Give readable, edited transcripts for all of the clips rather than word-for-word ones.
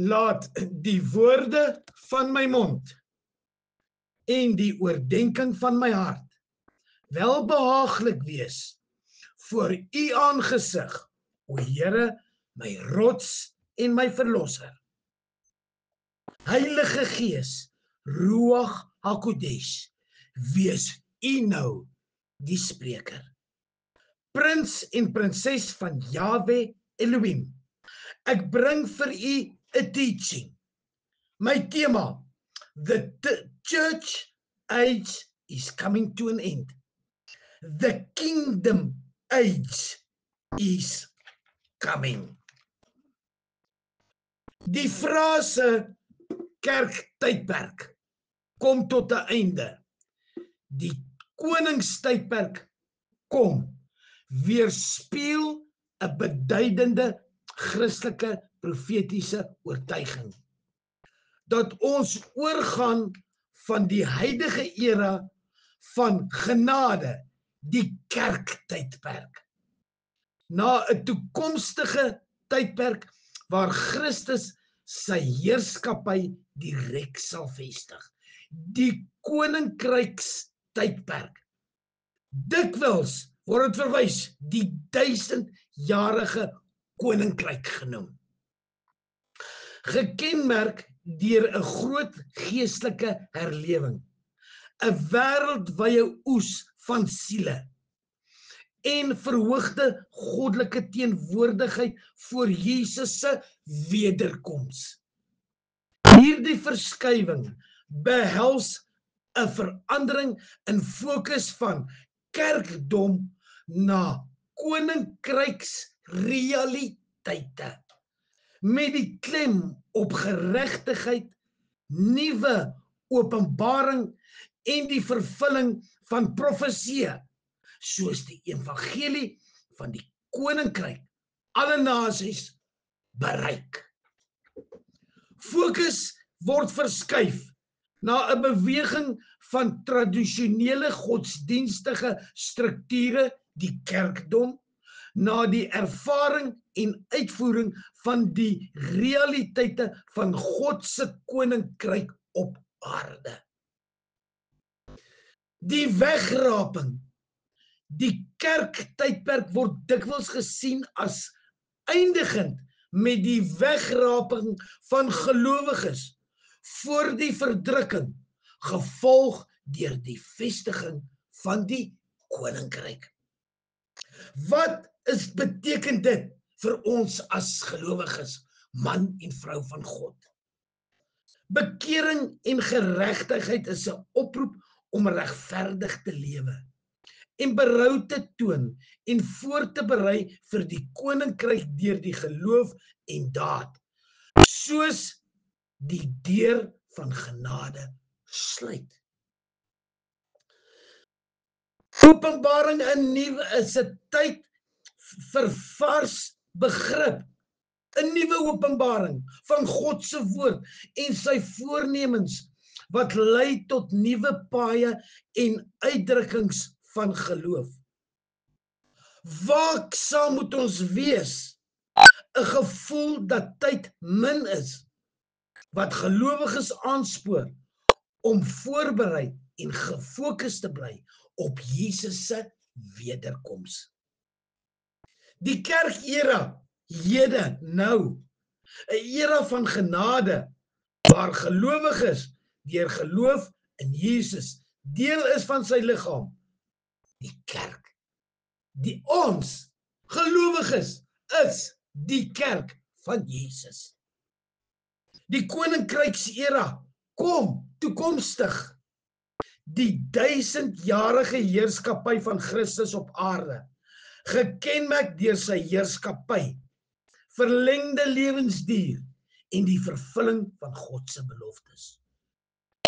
Laat die woorde van my mond en die oordeenking van my hart welbehaaglik wees voor u aangesig, o Here, my rots en my verlosser. Heilige Gees, Ruach HaKodesh, wees u nou die spreker. Prins en prinses van Yahweh Elohim, ek bring vir u 'n teaching. My tema, the church age is coming to an end. The kingdom age is coming. Die frase kerktydperk kom tot 'n einde. Die koningstydperk kom, weerspieël 'n beduidende Christelike profetiese oortuiging dat ons oorgaan van die huidige era van genade, die kerktydperk, na 'n toekomstige tydperk waar Christus sy heerskappy direk sal vestig. Die koninkrykstydperk. Dikwels word dit verwys die 1000-jarige koninkryk genoem. Gekenmerk deur 'n groot geestelike herlewing, 'n wêreldwye oes van siele en verhoogde goddelike teenwoordigheid voor Jesus se wederkoms. Hierdie verskywing behels 'n verandering in fokus van kerkdom na koninkryksrealiteite, met die klem op geregtigheid, nuwe openbaring en die vervulling van profeseë, soos die evangelie van die koninkryk alle nasies bereik. Fokus word verskuif na 'n beweging van tradisionele godsdienstige strukture, die kerkdom, na die ervaring en uitvoering van die realiteite van God se koninkryk op aarde. Die wegraping. Die kerktydperk word dikwels gesien as eindigend met die wegraping van gelowiges voor die verdrukking, gevolg deur die vestiging van die koninkryk. Wat beteken dit vir ons as gelowiges, man en vrou van God? Bekering en geregtigheid is 'n oproep om regverdig te lewe en berou te toon en voor te berei vir die koninkryk deur die geloof en daad, soos die deur van genade sluit. Openbaring in nuwe is 'n tyd vir vars begrip, 'n nuwe openbaring van God se woord en sy voornemens wat lei tot nuwe paaie en uitdrukkings van geloof. Waaksaam moet ons wees, 'n gevoel dat tyd min is, wat gelowiges aanspoor om voorberei en gefokus te bly op Jesus se wederkoms. Die kerkera, hede, nou, 'n era van genade, waar gelowiges deur geloof in Jesus deel is van sy liggaam, die kerk. Ons gelowiges is die kerk van Jesus. Die koninkryksera kom toekomstig. Die 1000-jarige heerskappy van Christus op aarde, gekenmerk deur sy heerskappy, verlengde lewensduur en die vervulling van God se beloftes.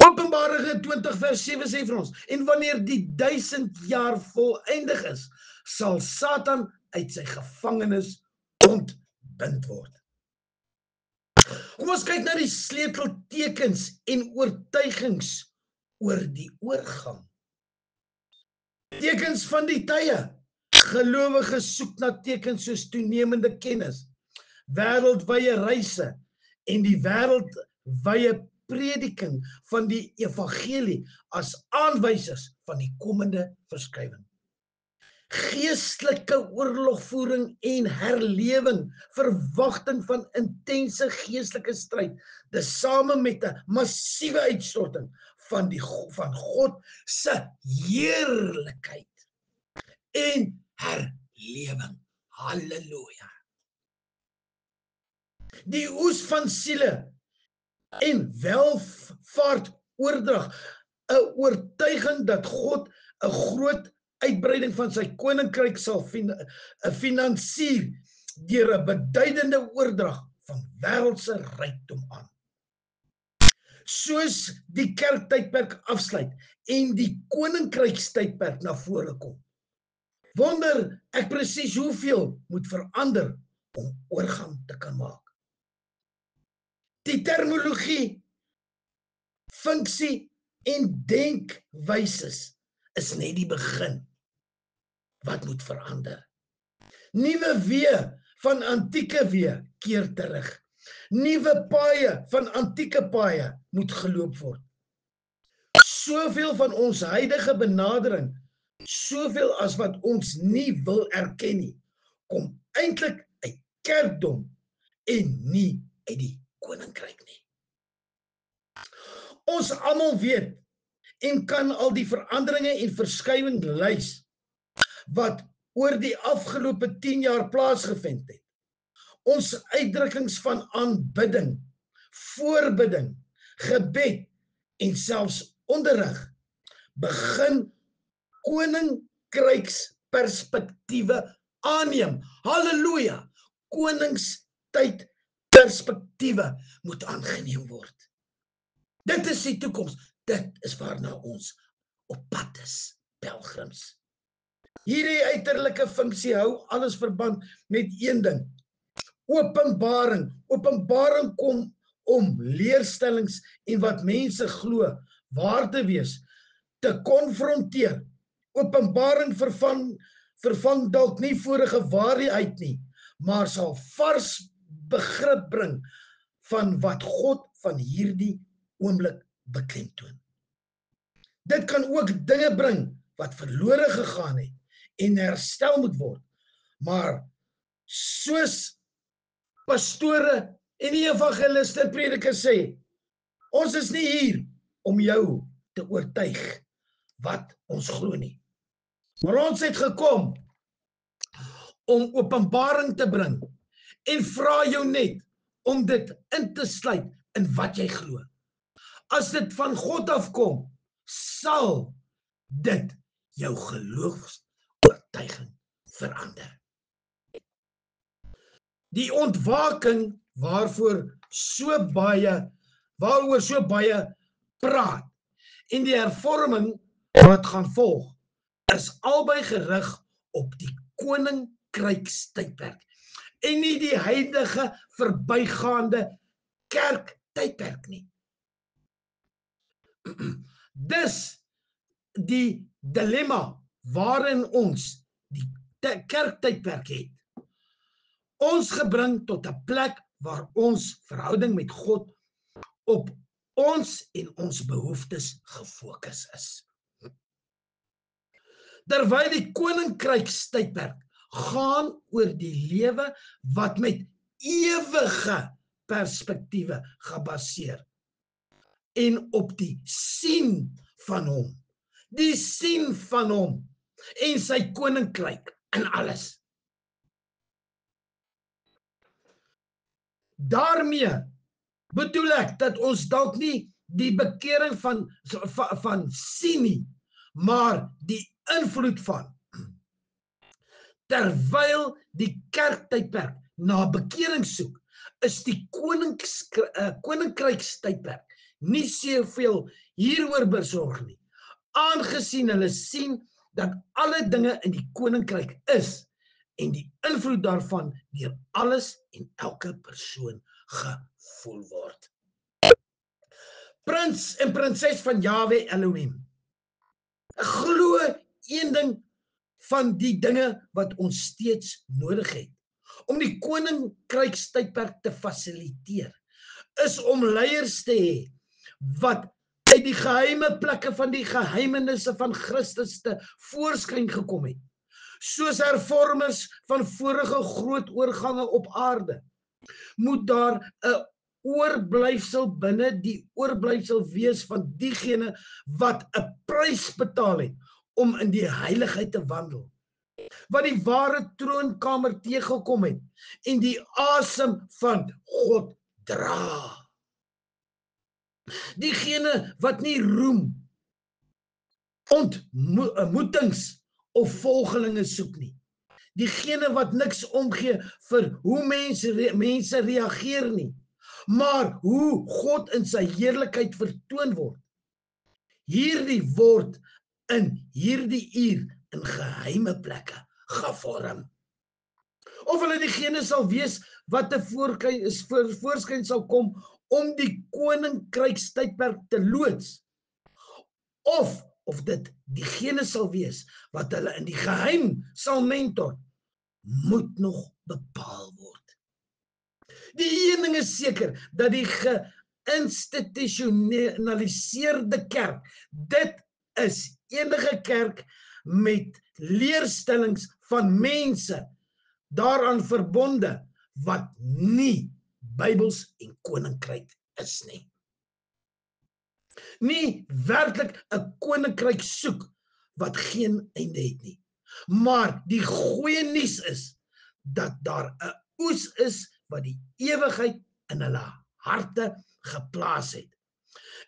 Openbaring 20 vers 7 sê vir ons, en wanneer die 1000 jaar volëindig is, sal Satan uit sy gevangenis ontbind word. Kom ons kyk na die sleuteltekens en oortuigings oor die oorgang. Tekens van die tye. Gelowiges soek na tekens soos toenemende kennis, wêreldwye reise en die wêreldwye prediking van die evangelie as aanwysers van die komende verskywing. Geestelike oorlogvoering en herlewing, verwagting van intense geestelike stryd, tesame met 'n massiewe uitstorting van God se heerlikheid en herlewing. Halleluja. Die oes van siele en welvaart oordrag, 'n oortuiging dat God 'n groot uitbreiding van sy koninkryk sal finansier deur 'n beduidende oordrag van wêreldse rykdom aan. Soos die kerktydperk afsluit en die koninkrykstydperk na vore kom, wonder ek presies hoeveel moet verander om oorgang te kan maak. Die terminologie, funksie en denkwyses is net die begin. Wat moet verander? Nuwe weë van antieke weë keer terug. Nuwe paaie van antieke paaie moet geloop word. Soveel van ons huidige benadering, soveel as wat ons nie wil erken nie, kom eintlik uit kerkdom en nie uit die koninkryk nie. Ons almal weet en kan al die veranderinge en verskywing lys wat oor die afgelope 10 jaar plaasgevind het. Ons uitdrukkings van aanbidding, voorbidding, gebed en selfs onderrig begin koninkryksperspektiewe aanneem. Halleluja! Koningstyd perspektiewe moet aangeneem word. Dit is die toekoms. Dit is waarna ons op pad is, pelgrims. Hierdie uiterlike funksie hou alles verband met een ding. Openbaring. Openbaring kom om leerstellings en wat mense glo waar te wees, te konfronteer. Openbaring vervang dalk nie vorige waarheid nie, maar sal vars begrip bring van wat God van hierdie oomblik beklemtoon. Dit kan ook dinge bring wat verlore gegaan het en herstel moet word, maar soos pastore en die evangeliste en predikers sê, ons is nie hier om jou te oortuig wat ons glo nie. Maar ons het gekom om openbaring te bring en vra jou net om dit in te sluit in wat jy glo. As dit van God afkom, sal dit jou geloofsoortuiging verander. Die ontwaking waaroor so baie praat en die hervorming wat gaan volg, is albei gerig op die koninkrykstydperk en nie die huidige verbygaande kerktydperk nie. Dis die dilemma waarin ons die kerktydperk het. Ons gebring tot 'n plek waar ons verhouding met God op ons en ons behoeftes gefokus is. Terwyl die koninkrykstydperk gaan oor die lewe wat met ewige perspektiewe gebaseer en op die sien van hom. Die sien van hom en sy koninkryk in alles. Daarmee bedoel ek dat ons dalk nie die bekering van sien nie, maar die invloed van. Terwyl die kerktydperk na bekering soek, is die koninkrykstydperk nie soveel hieroor besorg nie, aangesien hulle sien dat alle dinge in die koninkryk is en die invloed daarvan deur alles en elke persoon gevoel word. Prins en prinses van Jahwe Elohim, glo een ding van die dinge wat ons steeds nodig het om die koninkrykstydperk te fasiliteer, is om leiers te hê wat uit die geheime plekke van die geheimenisse van Christus te voorskyn gekom het. Soos hervormers van vorige groot oorgange op aarde, moet daar 'n oorblyfsel binne die oorblyfsel wees van diegene wat 'n prys betaal het om in die heiligheid te wandel, wat die ware troonkamer teëgekom het en die asem van God dra. Diegene wat nie roem, ontmoetings of volgelinge soek nie. Diegene wat niks omgee vir hoe mense reageer nie, maar hoe God in sy heerlikheid vertoon word. Hierdie word in hierdie uur in geheime plekke gevorm. Of hulle diegene sal wees wat te voorskyn sal kom om die koninkrykstydperk te loods, of dit diegene sal wees wat hulle in die geheim sal mentor, moet nog bepaal word. Die een ding is seker, dat die geïnstitusionaliseerde kerk, dit is enige kerk met leerstellings van mense daaraan verbonde wat nie Bybels en koninkryk is nie. Nie werklik 'n koninkryk soek wat geen einde het nie. Maar die goeie nuus is dat daar 'n oes is wat die ewigheid in hulle harte geplaas het.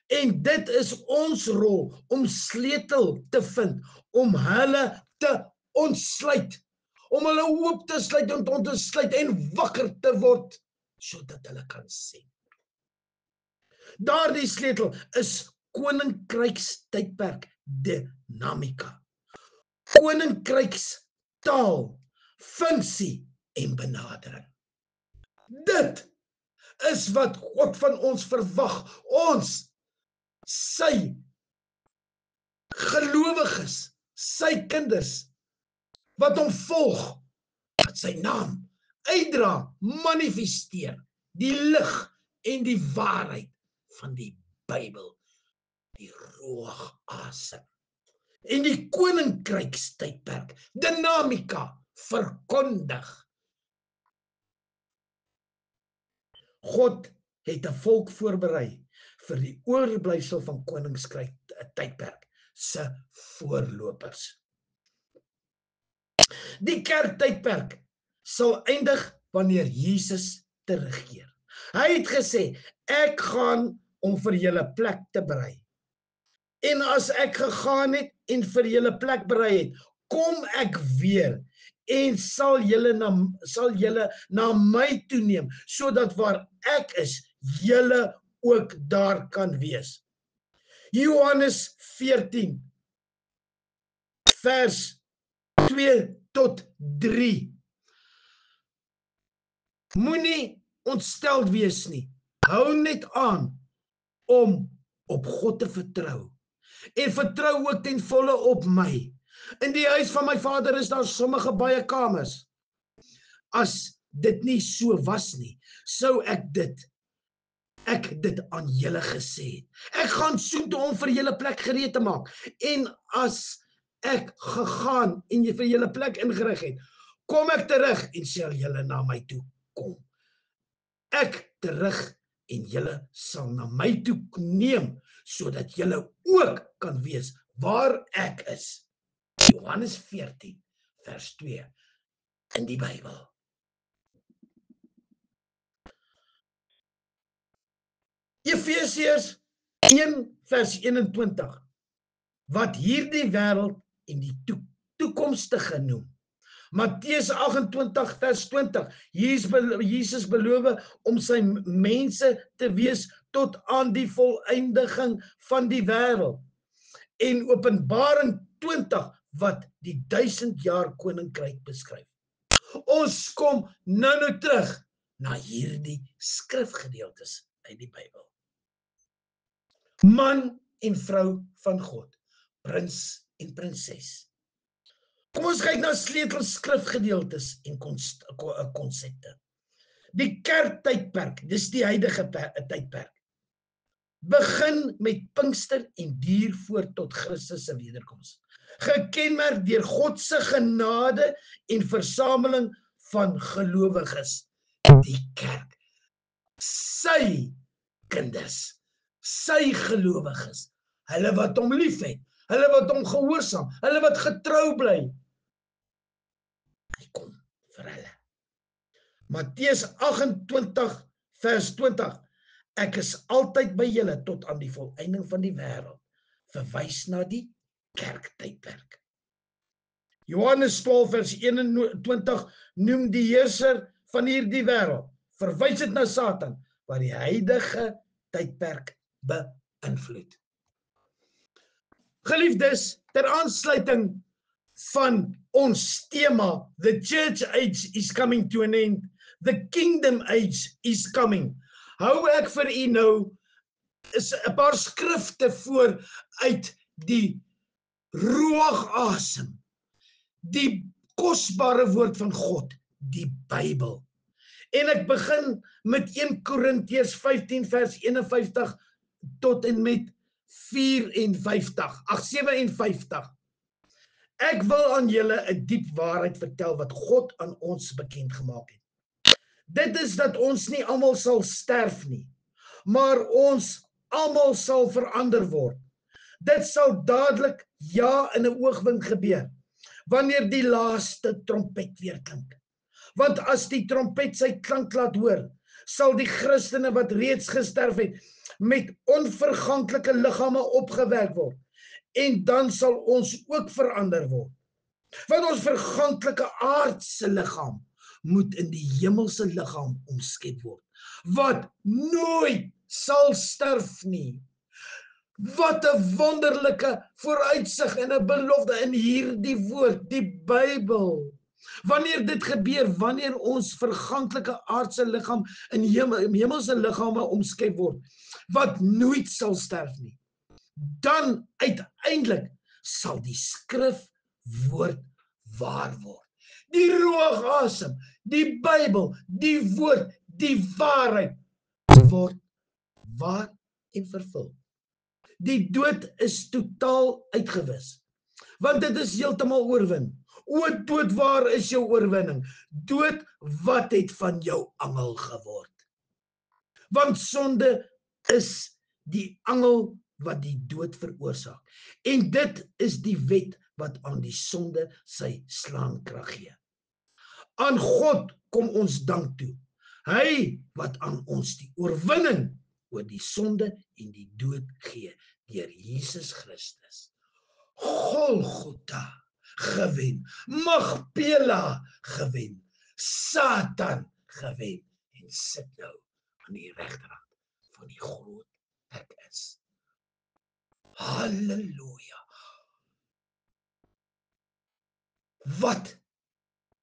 En dit is ons rol om sleutel te vind om hulle te ontsluit, om hulle hoop te sluit en te ontsluit en wakker te word sodat hulle kan sien. Daardie sleutel is koninkrykstydperk dinamika, koninkrykstaal, funksie en benadering. Dit is wat God van ons verwag, ons, sy gelowiges, sy kinders, wat hom volg, wat sy naam uitdra, manifesteer, die lig en die waarheid van die Bybel, die ruach asem, en die koninkrykstydperk, dinamika, verkondig. God het 'n volk voorberei vir die oorblyfsel van koninkryk tydperk se voorlopers. Die kerktydperk sal eindig wanneer Jesus terugkeer. Hy het gesê, ek gaan om vir julle plek te berei. En as ek gegaan het en vir julle plek berei het, kom ek weer en sal julle na my toe neem, sodat waar ek is, julle ook daar kan wees. Johannes 14, vers 2 tot 3. Moenie ontsteld wees nie. Hou net aan om op God te vertrou. En vertrou ook ten volle op my. In die huis van my Vader is daar sommige baie kamers. As dit nie so was nie, sou ek dit aan julle gesê het. Ek gaan soontoe om vir julle plek gereed te maak. En as ek gegaan en vir julle plek ingerig het, kom ek terug en sal julle na my toe kom. Ek terug en julle sal na my toe neem, sodat julle ook kan wees waar ek is. Johannes 14, vers 2 in die Bybel. Efesiërs 1, vers 21, wat hierdie wêreld en die toekomstige noem. Matteus 28, vers 20, Jesus beloof om sy mense te wees tot aan die volëindiging van die wêreld. En Openbaring 20, wat die 1000 jaar koninkryk beskryf. Ons kom nou terug na hierdie skrifgedeeltes uit die Bybel. Man en vrou van God, prins en prinses. Kom ons kyk na sleutelskrifgedeeltes en konsepte. Die kerktydperk, dis die huidige tydperk, begin met Pinkster en duur voort tot Christus se wederkoms. Gekenmerk deur God se genade en versameling van gelowiges, die kerk, sy kinders, sy gelowiges, hulle wat hom liefhet, hulle wat hom gehoorsaam, hulle wat getrou bly. Hy kom vir hulle. Matteus 28 vers 20. Ek is altyd by julle tot aan die volëinding van die wêreld. Verwys na die kerktydperk. Johannes 12 vers 21 noem die heerser van hierdie wêreld. Verwys dit na Satan, wat die huidige tydperk beïnvloed. Geliefdes, ter aansluiting van ons tema, The Church Age is coming to an end, The Kingdom Age is coming. Hou ek vir u nou is 'n paar skrifte voor uit die ruach asem, die kosbare woord van God, die Bybel. En ek begin met 1 Korintiërs 15 vers 51 tot en met 57. Ek wil aan julle 'n diep waarheid vertel wat God aan ons bekend gemaak het. Dit is dat ons nie almal sal sterf nie, maar ons almal sal verander word. Dit sal dadelik, ja, in 'n oogwink gebeur, wanneer die laaste trompet weer klink. Want as die trompet sy klank laat hoor, sal die Christene wat reeds gesterf het, met onverganklike liggame opgewek word. En dan sal ons ook verander word. Want ons verganklike aardse liggaam moet in die hemelse liggaam omskep word, wat nooit sal sterf nie. Wat 'n wonderlike vooruitsig en 'n belofte in hierdie woord, die Bybel. Wanneer dit gebeur, wanneer ons verganklike aardse liggaam in hemelse liggame omskep word, wat nooit sal sterf nie, dan uiteindelik sal die skrif woord waar word. Die ruach asem, die Bybel, die woord, die waarheid word waar en vervul. Die dood is totaal uitgewis, want dit is heeltemal oorwin. O dood, waar is jou oorwinning? Dood, wat het van jou angel geword? Want sonde is die angel wat die dood veroorsaak. En dit is die wet wat aan die sonde sy slaankrag gee. Aan God kom ons dank toe. Hy wat aan ons die oorwinning oor die sonde en die dood gee, deur Jesus Christus. Golgotha gewen, Magpela gewen, Satan gewen en sit nou aan die regterhand van die groot Ek is. Halleluja. Wat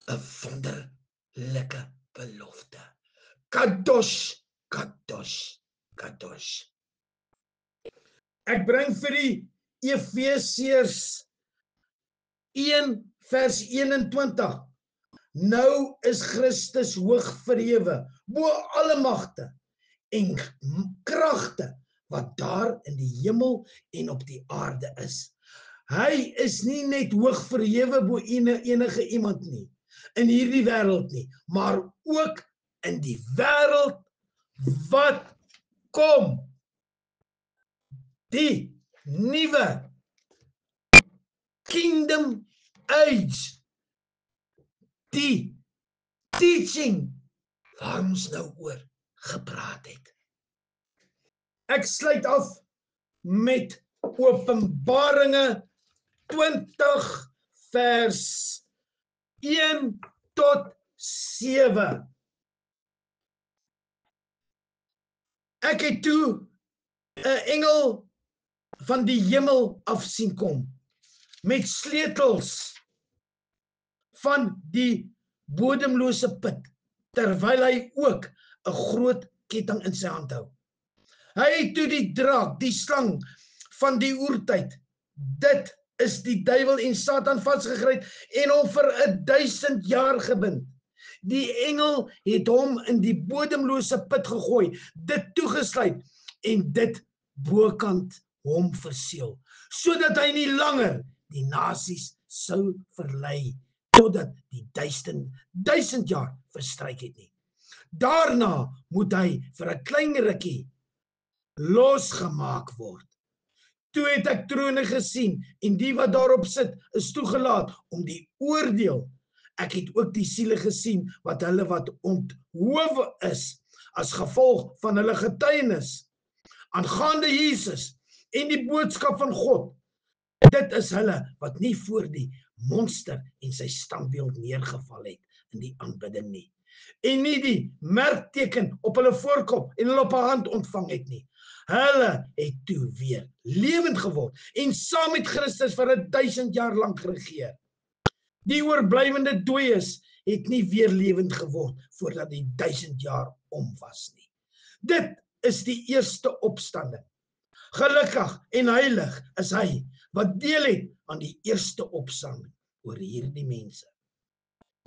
'n wonderlike belofte. Kadosh, kadosh, kadosh. Ek bring vir die Efesiërs 1 vers 21. Nou is Christus hoog verhewe bo alle magte en kragte wat daar in die hemel en op die aarde is. Hy is nie net hoog verhewe bo enige iemand nie, in hierdie wêreld nie, maar ook in die wêreld wat kom. Die nuwe Kingdom Age, die teaching waar ons nou oor gepraat het. Ek sluit af met Openbaringe 20 vers 1 tot 7. Ek het toe 'n engel van die hemel af sien kom met sleutels van die bodemlose put, terwyl hy ook 'n groot ketting in sy hand hou. Hy het toe die draak, die slang van die oertyd, dit is die duiwel en Satan vasgegryp en hom vir 1000 jaar gebind. Die engel het hom in die bodemlose put gegooi, dit toegesluit en dit bokant hom verseël, sodat hy nie langer die nasies sou verlei totdat die 1000 jaar verstryk het nie. Daarna moet hy vir 'n klein rukkie losgemaak word. Toe het ek trone gesien en die wat daarop sit is toegelaat om die oordeel. Ek het ook die siele gesien wat onthowe is as gevolg van hulle getuienis aangaande Jesus en die boodskap van God. Dit is hulle wat nie voor die monster en sy standbeeld neergeval het in die aanbidding nie, en nie die merkteken op hulle voorkop en hulle op 'n hand ontvang het nie. Hulle het toe weer lewend geword en saam met Christus vir 1000 jaar lank geregeer. Die oorblywende dooies het nie weer lewend geword voordat die 1000 jaar om was nie. Dit is die eerste opstanding. Gelukkig en heilig is hy wat deel het aan die eerste opstanding oor hierdie mense.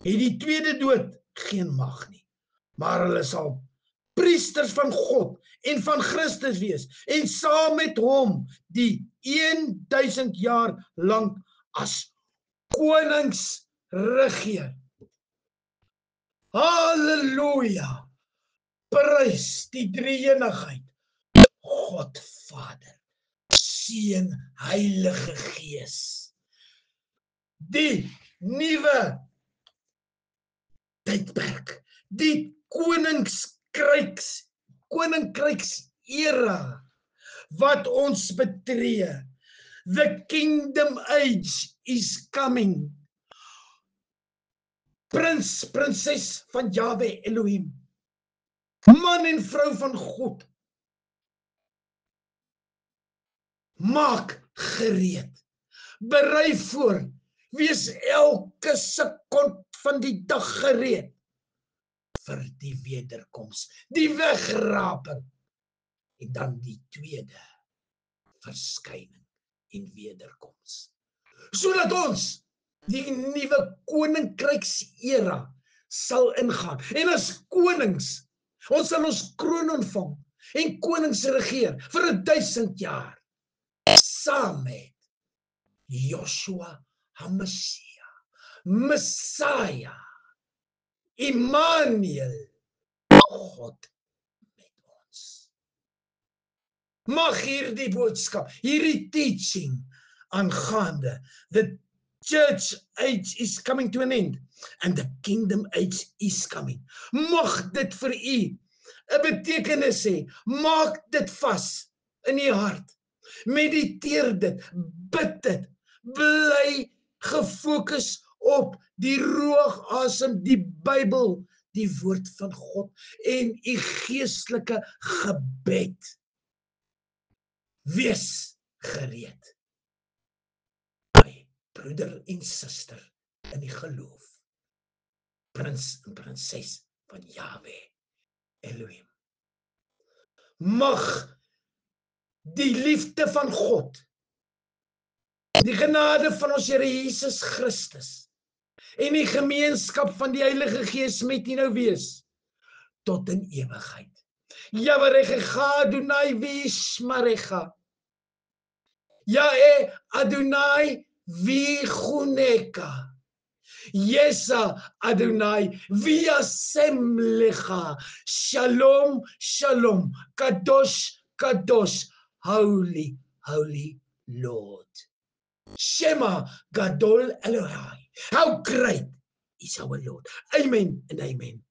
Het die tweede dood geen mag nie, maar hulle sal priesters van God en van Christus wees en saam met hom die 1000 jaar lank as konings regeer. Halleluja! Prys die drie-eenigheid. God Vader, Seun, Heilige Gees. Die nuwe tydperk, die koninkryks era wat ons betree. The kingdom age is coming. Prinses van Jahwe Elohim, man en vrou van God, maak gereed, berei voor, wees elke sekond van die dag gereed vir die wederkoms, die wegraping en dan die tweede verskyning en wederkoms, sodat ons die nuwe koninkryksera sal ingaan en as konings, ons sal ons kroon ontvang en konings regeer vir 1000 jaar saam met Joshua HaMashiach, Messiah, Immanuel, God met ons. Mag hierdie boodskap, hierdie teaching aangaande the church age is coming to an end and the kingdom age is coming. Mag dit vir u 'n betekenis hê. Maak dit vas in u hart. Mediteer dit, bid dit, bly gefokus op die ruach asem, die Bybel, die woord van God en u geestelike gebed. Wees gereed. My broeder en suster in die geloof, prins en prinses van Jahwe Elohim. Mag die liefde van God, die genade van ons Here Jesus Christus en die gemeenskap van die Heilige Gees met u nou wees tot in ewigheid. Yavarechcha Adonai v'yishmerecha. Ya'eh Adonai v'yichuneka. Yesa Adonai v'yasem lecha. Shalom, shalom. Kadosh, kadosh. Holy, holy Lord. Shema Gadol Elohai. How great is our Lord. Amen and amen.